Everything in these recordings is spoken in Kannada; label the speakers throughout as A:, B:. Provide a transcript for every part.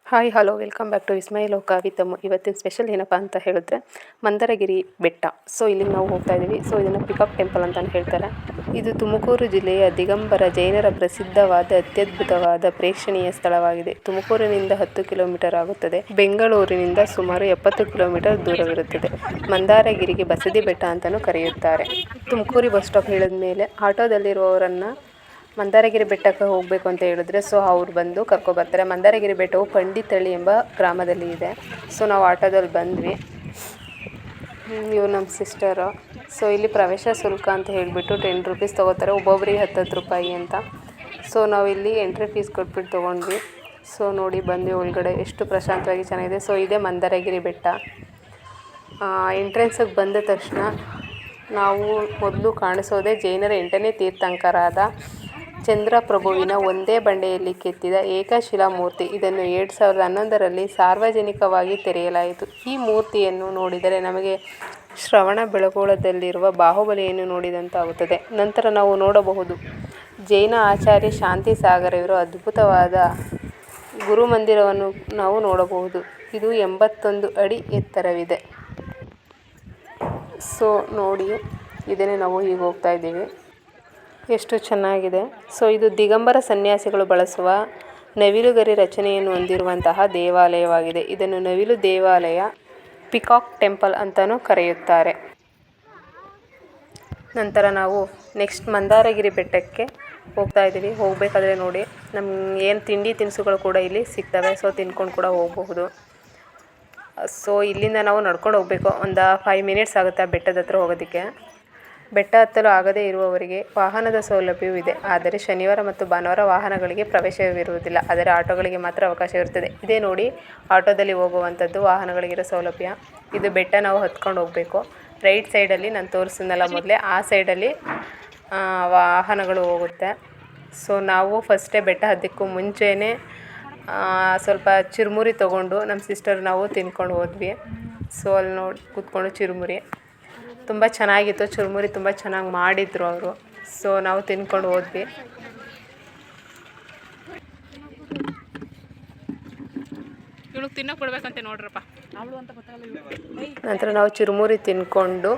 A: Hi hello welcome back to Vismaya Loka with ಇವತ್ತಿನ ಸ್ಪೆಷಲ್ ಏನಪ್ಪ ಅಂತ ಹೇಳಿದ್ರೆ ಮಂದರಗಿರಿ ಬೆಟ್ಟ. ಸೊ ಇಲ್ಲಿಗೆ ನಾವು ಹೋಗ್ತಾ ಇದ್ದೀವಿ. ಸೊ ಇದನ್ನು ಪಿಕಾಕ್ ಟೆಂಪಲ್ ಅಂತಲೇ ಹೇಳ್ತಾರೆ. ಇದು ತುಮಕೂರು ಜಿಲ್ಲೆಯ ದಿಗಂಬರ ಜೈನರ ಪ್ರಸಿದ್ಧವಾದ ಅತ್ಯದ್ಭುತವಾದ ಪ್ರೇಕ್ಷಣೀಯ ಸ್ಥಳವಾಗಿದೆ. ತುಮಕೂರಿನಿಂದ 10 ಕಿಲೋಮೀಟರ್ ಆಗುತ್ತದೆ. ಬೆಂಗಳೂರಿನಿಂದ ಸುಮಾರು 70 ಕಿಲೋಮೀಟರ್ ದೂರವಿರುತ್ತದೆ. ಮಂದಾರಗಿರಿಗೆ ಬಸದಿ ಬೆಟ್ಟ ಅಂತಲೂ ಕರೆಯುತ್ತಾರೆ. ತುಮಕೂರು ಬಸ್ ಸ್ಟಾಪ್ ಹೇಳಿದ ಮೇಲೆ ಆಟೋದಲ್ಲಿರುವವರನ್ನು ಮಂದಾರಗಿರಿ ಬೆಟ್ಟಕ್ಕೆ ಹೋಗಬೇಕು ಅಂತ ಹೇಳಿದ್ರೆ ಸೊ ಅವ್ರು ಬಂದು ಕರ್ಕೊಬರ್ತಾರೆ. ಮಂದಾರಗಿರಿ ಬೆಟ್ಟವು ಪಂಡಿತಳ್ಳಿ ಎಂಬ ಗ್ರಾಮದಲ್ಲಿ ಇದೆ. ಸೊ ನಾವು ಆಟೋದಲ್ಲಿ ಬಂದ್ವಿ. ಇವ್ರು ನಮ್ಮ ಸಿಸ್ಟರು. ಸೊ ಇಲ್ಲಿ ಪ್ರವೇಶ ಶುಲ್ಕ ಅಂತ ಹೇಳಿಬಿಟ್ಟು 10 ರೂಪೀಸ್ ತೊಗೋತಾರೆ, ಒಬ್ಬೊಬ್ಬರಿಗೆ 10 ರೂಪಾಯಿ ಅಂತ. ಸೊ ನಾವು ಇಲ್ಲಿ ಎಂಟ್ರಿ ಫೀಸ್ ಕೊಟ್ಬಿಟ್ಟು ತೊಗೊಂಡ್ವಿ. ಸೊ ನೋಡಿ ಬಂದ್ವಿ ಒಳಗಡೆ, ಎಷ್ಟು ಪ್ರಶಾಂತವಾಗಿ ಚೆನ್ನಾಗಿದೆ. ಸೊ ಇದೇ ಮಂದಾರಗಿರಿ ಬೆಟ್ಟ. ಎಂಟ್ರೆನ್ಸಿಗೆ ಬಂದ ತಕ್ಷಣ ನಾವು ಮೊದಲು ಕಾಣಿಸೋದೇ ಜೈನರ 8ನೇ ತೀರ್ಥಂಕರಾದ ಚಂದ್ರಪ್ರಭುವಿನ ಒಂದೇ ಬಂಡೆಯಲ್ಲಿ ಕೆತ್ತಿದ ಏಕಶಿಲಾ ಮೂರ್ತಿ. ಇದನ್ನು 2011ರಲ್ಲಿ ಸಾರ್ವಜನಿಕವಾಗಿ ತೆರೆಯಲಾಯಿತು. ಈ ಮೂರ್ತಿಯನ್ನು ನೋಡಿದರೆ ನಮಗೆ ಶ್ರವಣ ಬೆಳಗೊಳದಲ್ಲಿರುವ ಬಾಹುಬಲಿಯನ್ನು ನೋಡಿದಂತಾಗುತ್ತದೆ. ನಂತರ ನಾವು ನೋಡಬಹುದು ಜೈನ ಆಚಾರ್ಯ ಶಾಂತಿ ಸಾಗರ ಇವರ ಅದ್ಭುತವಾದ ಗುರುಮಂದಿರವನ್ನು ನಾವು ನೋಡಬಹುದು. ಇದು 81 ಅಡಿ ಎತ್ತರವಿದೆ. ಸೊ ನೋಡಿ, ಇದನ್ನೇ ನಾವು ಈಗ ಹೋಗ್ತಾ ಇದ್ದೀವಿ. ಎಷ್ಟು ಚೆನ್ನಾಗಿದೆ. ಸೊ ಇದು ದಿಗಂಬರ ಸನ್ಯಾಸಿಗಳು ಬಳಸುವ ನವಿಲುಗರಿ ರಚನೆಯನ್ನು ಹೊಂದಿರುವಂತಹ ದೇವಾಲಯವಾಗಿದೆ. ಇದನ್ನು ನವಿಲು ದೇವಾಲಯ, ಪಿಕಾಕ್ ಟೆಂಪಲ್ ಅಂತಲೂ ಕರೆಯುತ್ತಾರೆ. ನಂತರ ನಾವು ನೆಕ್ಸ್ಟ್ ಮಂದಾರಗಿರಿ ಬೆಟ್ಟಕ್ಕೆ ಹೋಗ್ತಾ ಇದ್ದೀವಿ. ಹೋಗಬೇಕಾದ್ರೆ ನೋಡಿ ನಮ್ಗೆ ಏನು ತಿಂಡಿ ತಿನಿಸುಗಳು ಕೂಡ ಇಲ್ಲಿ ಸಿಗ್ತವೆ. ಸೊ ತಿನ್ಕೊಂಡು ಕೂಡ ಹೋಗಬಹುದು. ಸೊ ಇಲ್ಲಿಂದ ನಾವು ನಡ್ಕೊಂಡು ಹೋಗಬೇಕು. ಒಂದು 5 ಮಿನಿಟ್ಸ್ ಆಗುತ್ತೆ ಆ ಬೆಟ್ಟದ ಹತ್ರ ಹೋಗೋದಕ್ಕೆ. ಬೆಟ್ಟ ಹತ್ತಲು ಆಗದೇ ಇರುವವರಿಗೆ ವಾಹನದ ಸೌಲಭ್ಯವೂ ಇದೆ. ಆದರೆ ಶನಿವಾರ ಮತ್ತು ಭಾನುವಾರ ವಾಹನಗಳಿಗೆ ಪ್ರವೇಶವಿರುವುದಿಲ್ಲ. ಆದರೆ ಆಟೋಗಳಿಗೆ ಮಾತ್ರ ಅವಕಾಶವಿರುತ್ತದೆ. ಇದೇ ನೋಡಿ ಆಟೋದಲ್ಲಿ ಹೋಗುವಂಥದ್ದು ವಾಹನಗಳಿಗಿರೋ ಸೌಲಭ್ಯ. ಇದು ಬೆಟ್ಟ ನಾವು ಹತ್ಕೊಂಡು ಹೋಗಬೇಕು. ರೈಟ್ ಸೈಡಲ್ಲಿ ನಾನು ತೋರಿಸಿದ್ನಲ್ಲ ಮೊದಲೇ, ಆ ಸೈಡಲ್ಲಿ ವಾಹನಗಳು ಹೋಗುತ್ತೆ. ಸೊ ನಾವು ಫಸ್ಟೇ ಬೆಟ್ಟ ಹತ್ತಕ್ಕೂ ಮುಂಚೆನೇ ಸ್ವಲ್ಪ ಚುರುಮುರಿ ತೊಗೊಂಡು ನಮ್ಮ ಸಿಸ್ಟರ್ ನಾವು ತಿನ್ಕೊಂಡು ಹೋದ್ವಿ. ಸೊ ಅಲ್ಲಿ ನೋಡಿ ಕೂತ್ಕೊಂಡು ಚುರುಮುರಿ ತುಂಬ ಚೆನ್ನಾಗಿತ್ತು. ಚುರುಮುರಿ ತುಂಬ ಚೆನ್ನಾಗಿ ಮಾಡಿದ್ರು ಅವರು. ಸೊ ನಾವು ತಿನ್ಕೊಂಡು ಹೋದ್ವಿ. ಇವಳು ತಿನ್ನೋಕೆ ಬಿಡ್ಬೇಕಂತೆ ನೋಡ್ರಪ್ಪ. ನಂತರ ನಾವು ಚುರುಮುರಿ ತಿನ್ಕೊಂಡು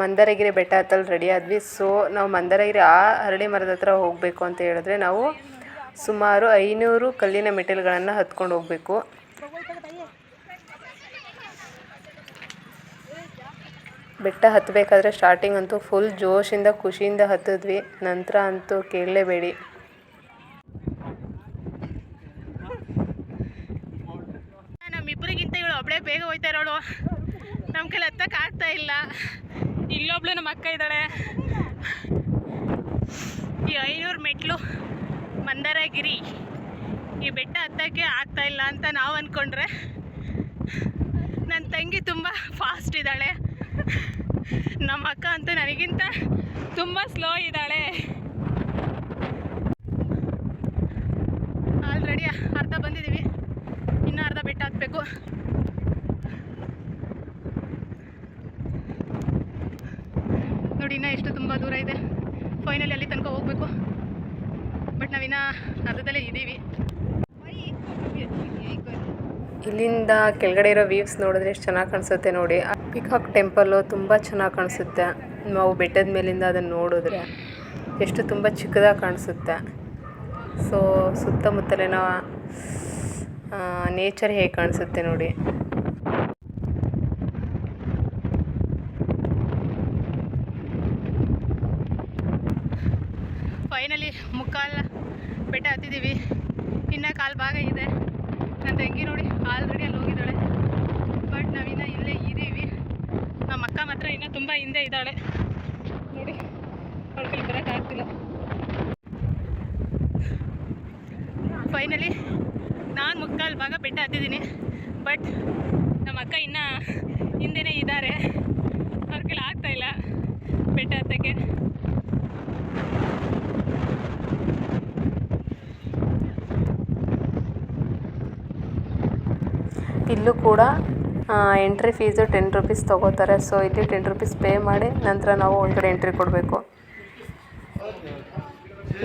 A: ಮಂದಾರಗಿರಿ ಬೆಟ್ಟ ಹತ್ತಲು ರೆಡಿ ಆದ್ವಿ. ಸೊ ನಾವು ಮಂದಾರಗಿರಿ ಆ ಅರಳಿ ಮರದ ಹತ್ರ ಹೋಗಬೇಕು ಅಂತ ಹೇಳಿದ್ರೆ ನಾವು ಸುಮಾರು 500 ಕಲ್ಲಿನ ಮೆಟ್ಟಿಲುಗಳನ್ನು ಹತ್ಕೊಂಡು ಹೋಗಬೇಕು. ಬೆಟ್ಟ ಹತ್ತಬೇಕಾದ್ರೆ ಸ್ಟಾರ್ಟಿಂಗ್ ಅಂತೂ ಫುಲ್ ಜೋಶಿಂದ ಖುಷಿಯಿಂದ ಹತ್ತಿದ್ವಿ. ನಂತರ ಅಂತೂ ಕೇಳಲೇಬೇಡಿ. ನಮ್ಮಿಬ್ಬರಿಗಿಂತ ಇವಳು ಒಬ್ಬಳೇ ಬೇಗ ಹೋಯ್ತಾ ಇರೋಳು. ನಮ್ಮ ಕೈಲಿ ಹತ್ತಕ್ಕೆ ಆಗ್ತಾ ಇಲ್ಲ. ಇಲ್ಲೊಬ್ಳು ನಮ್ಮ ಅಕ್ಕ ಇದ್ದಾಳೆ. ಈ 500 ಮೆಟ್ಲು ಮಂದಾರಗಿರಿ ಈ ಬೆಟ್ಟ ಹತ್ತಕ್ಕೆ ಆಗ್ತಾ ಇಲ್ಲ ಅಂತ ನಾವು ಅಂದ್ಕೊಂಡ್ರೆ ನನ್ನ ತಂಗಿ ತುಂಬ ಫಾಸ್ಟ್ ಇದ್ದಾಳೆ. ನಮ್ಮ ಅಕ್ಕ ಅಂತೂ ನನಗಿಂತ ತುಂಬ ಸ್ಲೋ ಇದ್ದಾಳೆ. ಆಲ್ರೆಡಿ ಅರ್ಧ ಬಂದಿದ್ದೀವಿ, ಇನ್ನೂ ಅರ್ಧ ಬೆಟ್ಟ ಹತ್ತಬೇಕು. ನೋಡಿ ಇನ್ನೂ ಎಷ್ಟು ತುಂಬ ದೂರ ಇದೆ. ಫೈನಲಿ ಅಲ್ಲಿ ತನಕ ಹೋಗಬೇಕು. ಬಟ್ ನಾವಿನ್ನ ಅರ್ಧದಲ್ಲೇ ಇದ್ದೀವಿ. ಇಲ್ಲಿಂದ ಕೆಳಗಡೆ ಇರೋ ವ್ಯೂಸ್ ನೋಡಿದ್ರೆ ಎಷ್ಟು ಚೆನ್ನಾಗಿ ಕಾಣಿಸುತ್ತೆ ನೋಡಿ. ಪಿಕಾಕ್ ಟೆಂಪಲ್ಲು ತುಂಬ ಚೆನ್ನಾಗಿ ಕಾಣಿಸುತ್ತೆ. ನಾವು ಬೆಟ್ಟದ ಮೇಲಿಂದ ಅದನ್ನು ನೋಡಿದ್ರೆ ಎಷ್ಟು ತುಂಬ ಚಿಕ್ಕದಾಗಿ ಕಾಣಿಸುತ್ತೆ. ಸೊ ಸುತ್ತಮುತ್ತಲಿನ ನೇಚರ್ ಹೇಗೆ ಕಾಣಿಸುತ್ತೆ ನೋಡಿ. ಫೈನಲಿ ಮುಕ್ಕಾಲು ಬೆಟ್ಟ ಹತ್ತಿದ್ದೀವಿ. ಇನ್ನು ಕಾಲು ಭಾಗ ಇದೆ. ನನ್ನ ತಂಗಿ ನೋಡಿ ಆಲ್ರೆಡಿ ಅಲ್ಲಿ ಹೋಗಿದ್ದಾಳೆ. ಬಟ್ ನಾವಿನ್ನ ಇಲ್ಲೇ ಇದ್ದೀವಿ. ನಮ್ಮ ಅಕ್ಕ ಮಾತ್ರ ಇನ್ನೂ ತುಂಬ ಹಿಂದೆ ಇದ್ದಾಳೆ ನೋಡಿ. ಅವಳ ಕೈಲಿ ಬರೋಕ್ಕಾಗ್ತಿಲ್ಲ. ಫೈನಲಿ ನಾನು ಮುಕ್ಕಾಲು ಭಾಗ ಬೆಟ್ಟ ಹತ್ತಿದ್ದೀನಿ. ಬಟ್ ನಮ್ಮ ಅಕ್ಕ ಇನ್ನೂ ಹಿಂದೆನೇ ಇದ್ದಾರೆ. ಅವ್ರ ಕೈಲಿ ಆಗ್ತಾಯಿಲ್ಲ ಬೆಟ್ಟ ಹತ್ತಕ್ಕೆ. ಇಲ್ಲೂ ಕೂಡ ಎಂಟ್ರಿ ಫೀಸು 10 ರೂಪೀಸ್ ತೊಗೋತಾರೆ. ಸೊ ಇಲ್ಲಿ 10 ರೂಪೀಸ್ ಪೇ ಮಾಡಿ ನಂತರ ನಾವು ಒಳಗಡೆ ಎಂಟ್ರಿ ಕೊಡಬೇಕು.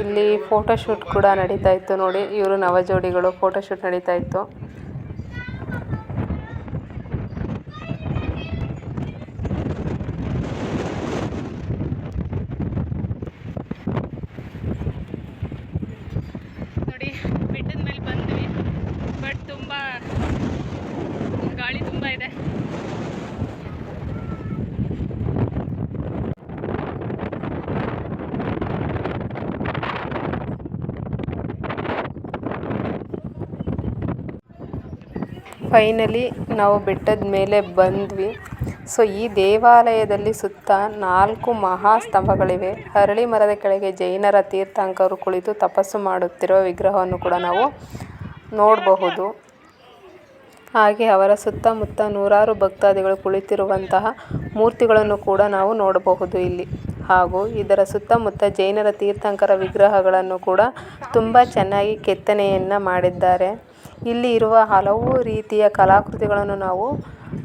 A: ಇಲ್ಲಿ ಫೋಟೋಶೂಟ್ ಕೂಡ ನಡೀತಾ ಇತ್ತು ನೋಡಿ. ಇವರು ನವಜೋಡಿಗಳು ಫೋಟೋಶೂಟ್ ನಡೀತಾ ಇತ್ತು.
B: ನೋಡಿ ಬೆಟ್ಟದ ಮೇಲೆ ಬಂದ್ವಿ, ಬಟ್ ತುಂಬ ಗಾಳಿ ತುಂಬ ಇದೆ.
A: ಫೈನಲಿ ನಾವು ಬೆಟ್ಟದ ಮೇಲೆ ಬಂದ್ವಿ. ಸೊ ಈ ದೇವಾಲಯದಲ್ಲಿ ಸುತ್ತ 4 ಮಹಾಸ್ತಂಭಗಳಿವೆ. ಅರಳಿ ಮರದ ಕೆಳಗೆ ಜೈನರ ತೀರ್ಥಂಕರು ಕುಳಿತು ತಪಸ್ಸು ಮಾಡುತ್ತಿರುವ ವಿಗ್ರಹವನ್ನು ಕೂಡ ನಾವು ನೋಡಬಹುದು. ಹಾಗೆ ಅವರ ಸುತ್ತಮುತ್ತ ನೂರಾರು ಭಕ್ತಾದಿಗಳು ಕುಳಿತಿರುವಂತಹ ಮೂರ್ತಿಗಳನ್ನು ಕೂಡ ನಾವು ನೋಡಬಹುದು ಇಲ್ಲಿ. ಹಾಗೂ ಇದರ ಸುತ್ತಮುತ್ತ ಜೈನರ ತೀರ್ಥಂಕರ ವಿಗ್ರಹಗಳನ್ನು ಕೂಡ ತುಂಬ ಚೆನ್ನಾಗಿ ಕೆತ್ತನೆಯನ್ನು ಮಾಡಿದ್ದಾರೆ. ಇಲ್ಲಿ ಇರುವ ಹಲವು ರೀತಿಯ ಕಲಾಕೃತಿಗಳನ್ನು ನಾವು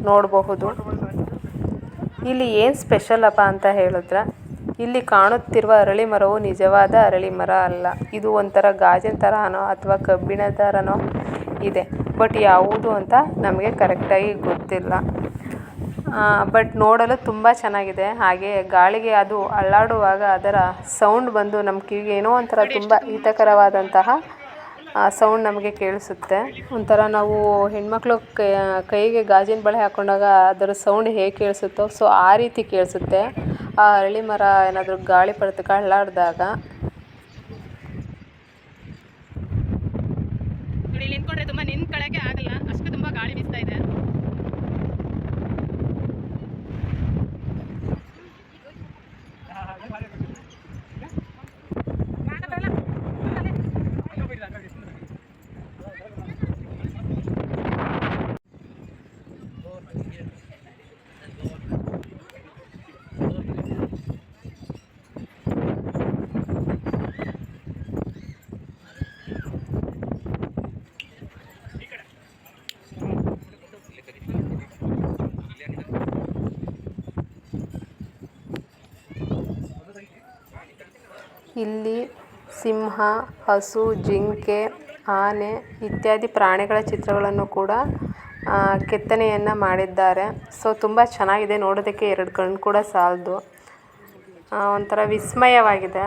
A: ನೋಡಬಹುದು. ಇಲ್ಲಿ ಏನು ಸ್ಪೆಷಲ್ ಅಪ್ಪ ಅಂತ ಹೇಳಿದ್ರೆ, ಇಲ್ಲಿ ಕಾಣುತ್ತಿರುವ ಅರಳಿ ಮರವು ನಿಜವಾದ ಅರಳಿ ಮರ ಅಲ್ಲ. ಇದು ಒಂಥರ ಗಾಜಿನ ಥರನೋ ಅಥವಾ ಕಬ್ಬಿಣ ಥರನೋ ಇದೆ, ಬಟ್ ಯಾವುದು ಅಂತ ನಮಗೆ ಕರೆಕ್ಟಾಗಿ ಗೊತ್ತಿಲ್ಲ. ಬಟ್ ನೋಡಲು ತುಂಬ ಚೆನ್ನಾಗಿದೆ. ಹಾಗೆ ಗಾಳಿಗೆ ಅದು ಅಲ್ಲಾಡುವಾಗ ಅದರ ಸೌಂಡ್ ಬಂದು ನಮ್ಮ ಕಿವಿಗೆ ಏನೋ ಒಂಥರ ತುಂಬ ಹಿತಕರವಾದಂತಹ ಸೌಂಡ್ ನಮಗೆ ಕೇಳಿಸುತ್ತೆ. ಒಂಥರ ನಾವು ಹೆಣ್ಮಕ್ಳು ಕೈಗೆ ಗಾಜಿನ ಬಳೆ ಹಾಕ್ಕೊಂಡಾಗ ಅದರ ಸೌಂಡ್ ಹೇಗೆ ಕೇಳಿಸುತ್ತೋ ಸೊ ಆ ರೀತಿ ಕೇಳಿಸುತ್ತೆ ಆ ಅರಳಿ ಮರ ಏನಾದರೂ ಗಾಳಿ ಪಡೆದು ಅಲ್ಲಾಡಿದಾಗ.
B: ನೋಡಿ ನಿಂತ್ಕೊಂಡ್ರೆ ತುಂಬ ನಿಂತ್ಕೊಳ್ಳೋಕ್ಕೆ ಆಗಲ್ಲ, ಅಷ್ಟು ತುಂಬ ಗಾಳಿ ಬೀಸ್ತಾ ಇದೆ.
A: ಇಲ್ಲಿ ಸಿಂಹ, ಹಸು, ಜಿಂಕೆ, ಆನೆ ಇತ್ಯಾದಿ ಪ್ರಾಣಿಗಳ ಚಿತ್ರಗಳನ್ನು ಕೂಡ ಕೆತ್ತನೆಯನ್ನು ಮಾಡಿದ್ದಾರೆ. ಸೊ ತುಂಬ ಚೆನ್ನಾಗಿದೆ, ನೋಡೋದಕ್ಕೆ 2 ಕಣ್ಣು ಕೂಡ ಸಾಲದು. ಒಂಥರ ವಿಸ್ಮಯವಾಗಿದೆ.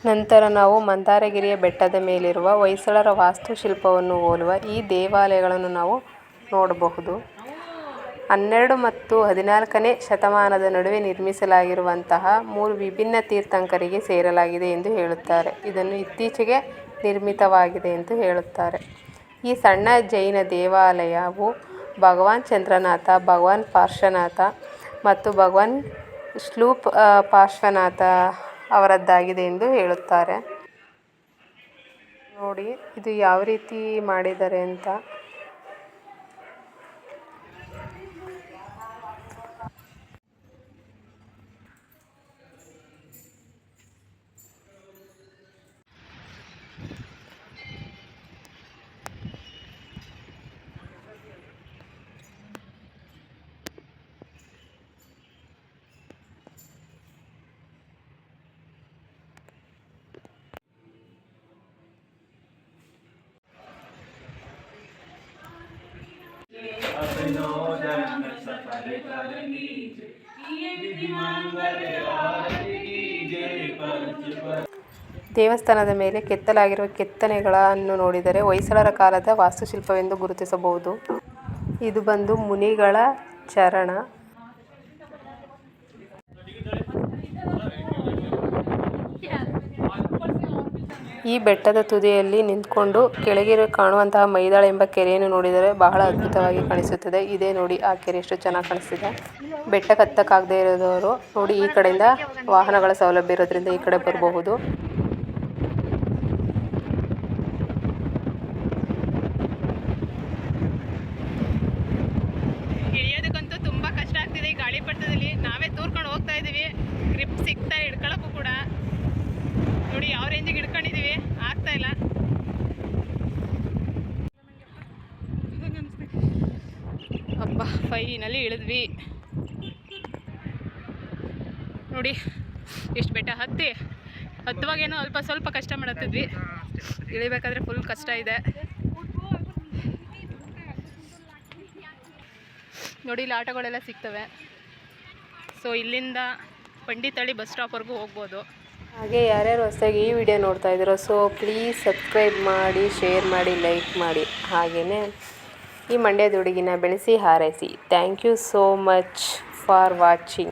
A: ನಂತರ ನಾವು ಮಂದಾರಗಿರಿಯ ಬೆಟ್ಟದ ಮೇಲಿರುವ ಹೊಯ್ಸಳರ ವಾಸ್ತುಶಿಲ್ಪವನ್ನು ಹೋಲುವ ಈ ದೇವಾಲಯಗಳನ್ನು ನಾವು ನೋಡಬಹುದು. 12 ಮತ್ತು 14ನೇ ಶತಮಾನದ ನಡುವೆ ನಿರ್ಮಿಸಲಾಗಿರುವಂತಹ 3 ವಿಭಿನ್ನ ತೀರ್ಥಂಕರಿಗೆ ಸೇರಲಾಗಿದೆ ಎಂದು ಹೇಳುತ್ತಾರೆ. ಇದನ್ನು ಇತ್ತೀಚೆಗೆ ನಿರ್ಮಿತವಾಗಿದೆ ಎಂದು ಹೇಳುತ್ತಾರೆ. ಈ ಸಣ್ಣ ಜೈನ ದೇವಾಲಯವು ಭಗವಾನ್ ಚಂದ್ರನಾಥ, ಭಗವಾನ್ ಪಾರ್ಶ್ವನಾಥ ಮತ್ತು ಭಗವಾನ್ ಶ್ಲೂಪ್ ಪಾರ್ಶ್ವನಾಥ ಅವರದ್ದಾಗಿದೆ ಎಂದು ಹೇಳುತ್ತಾರೆ. ನೋಡಿ ಇದು ಯಾವ ರೀತಿ ಮಾಡಿದ್ದಾರೆ ಅಂತ. ದೇವಸ್ಥಾನದ ಮೇಲೆ ಕೆತ್ತಲಾಗಿರುವ ಕೆತ್ತನೆಗಳನ್ನು ನೋಡಿದರೆ ಹೊಯ್ಸಳರ ಕಾಲದ ವಾಸ್ತುಶಿಲ್ಪವೆಂದು ಗುರುತಿಸಬಹುದು. ಇದು ಬಂದು ಮುನಿಗಳ ಚರಣ. ಈ ಬೆಟ್ಟದ ತುದಿಯಲ್ಲಿ ನಿಂತ್ಕೊಂಡು ಕೆಳಗೆ ಕಾಣುವಂತಹ ಮೈದಾಳ ಎಂಬ ಕೆರೆಯನ್ನು ನೋಡಿದರೆ ಬಹಳ ಅದ್ಭುತವಾಗಿ ಕಾಣಿಸುತ್ತದೆ. ಇದೇ ನೋಡಿ ಆ ಕೆರೆ ಎಷ್ಟು ಚೆನ್ನಾಗಿ ಕಾಣಿಸ್ತಿದೆ. ಬೆಟ್ಟ ಹತ್ತಕ್ಕಾಗದೇ ಇರೋದವರು ನೋಡಿ ಈ ಕಡೆಯಿಂದ ವಾಹನಗಳ ಸೌಲಭ್ಯ ಇರೋದ್ರಿಂದ ಈ ಕಡೆ ಬರಬಹುದು.
B: ಬಾ ಫೈನಲ್ಲಿ ಇಳಿದ್ವಿ ನೋಡಿ. ಎಷ್ಟು ಬೆಟ್ಟ ಹತ್ತುವಾಗೇನೋ ಸ್ವಲ್ಪ ಕಷ್ಟ ಮಾಡತ್ತಿದ್ವಿ, ಇಳಿಬೇಕಾದ್ರೆ ಫುಲ್ ಕಷ್ಟ ಇದೆ ನೋಡಿ. ಇಲ್ಲಿ ಆಟೋಗಳೆಲ್ಲ ಸಿಗ್ತವೆ. ಸೊ ಇಲ್ಲಿಂದ ಪಂಡಿತಳ್ಳಿ ಬಸ್ ಸ್ಟಾಪ್ವರೆಗೂ ಹೋಗ್ಬೋದು.
A: ಹಾಗೆ ಯಾರ್ಯಾರು ಹೊಸದಾಗಿ ಈ ವಿಡಿಯೋ ನೋಡ್ತಾ ಇದ್ದೀರೋ ಸೊ ಪ್ಲೀಸ್ ಸಬ್ಸ್ಕ್ರೈಬ್ ಮಾಡಿ, ಶೇರ್ ಮಾಡಿ, ಲೈಕ್ ಮಾಡಿ. ಹಾಗೆಯೇ ಈ ಮಂಡ್ಯದ ಹುಡುಗಿನ ಬೆಳೆಸಿ ಹಾರೈಸಿ. Thank you so much for watching.